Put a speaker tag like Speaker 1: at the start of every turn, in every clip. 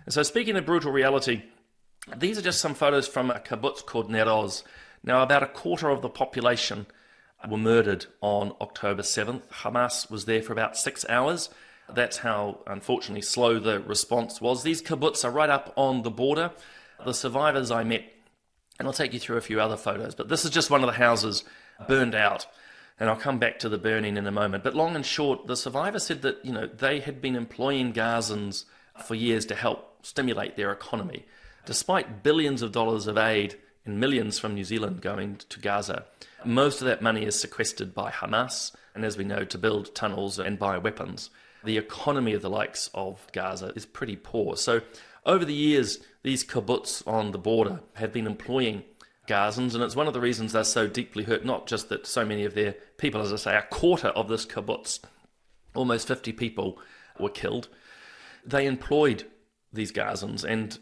Speaker 1: And so speaking of brutal reality, these are just some photos from a kibbutz called Nir Oz. Now, about a quarter of the population were murdered on October 7th. Hamas was there for about 6 hours. That's how, unfortunately, slow the response was. These kibbutz are right up on the border. The survivors I met, and I'll take you through a few other photos, but this is just one of the houses burned out. And I'll come back to the burning in a moment. But long and short, the survivors said that, they had been employing Gazans for years to help stimulate their economy. Despite billions of dollars of aid and millions from New Zealand going to Gaza, most of that money is sequestered by Hamas, and as we know, to build tunnels and buy weapons. The economy of the likes of Gaza is pretty poor. So over the years, these kibbutz on the border have been employing Gazans, and it's one of the reasons they're so deeply hurt, not just that so many of their people, as I say, a quarter of this kibbutz, almost 50 people were killed. They employed these Gazans, and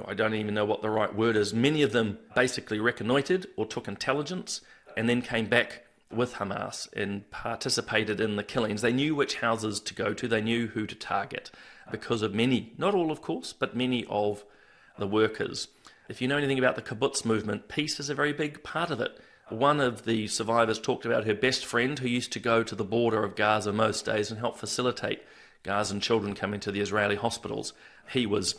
Speaker 1: I don't even know what the right word is. Many of them basically reconnoitred or took intelligence and then came back with Hamas and participated in the killings. They knew which houses to go to. They knew who to target because of many, not all of course, but many of the workers. If you know anything about the kibbutz movement, peace is a very big part of it. One of the survivors talked about her best friend who used to go to the border of Gaza most days and help facilitate Gazan children coming to the Israeli hospitals. He was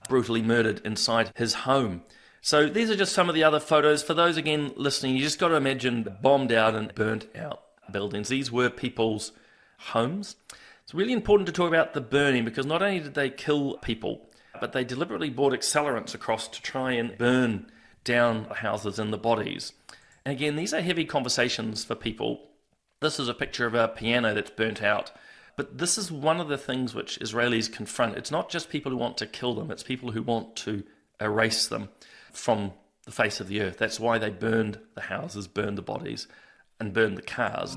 Speaker 1: brutally murdered inside his home. So these are just some of the other photos. For those, again, listening, you just got to imagine bombed out and burnt out buildings. These were people's homes. It's really important to talk about the burning because not only did they kill people, but they deliberately brought accelerants across to try and burn down the houses and the bodies. And again, these are heavy conversations for people. This is a picture of a piano that's burnt out. But this is one of the things which Israelis confront. It's not just people who want to kill them, it's people who want to erase them from the face of the earth. That's why they burned the houses, burned the bodies, and burned the cars.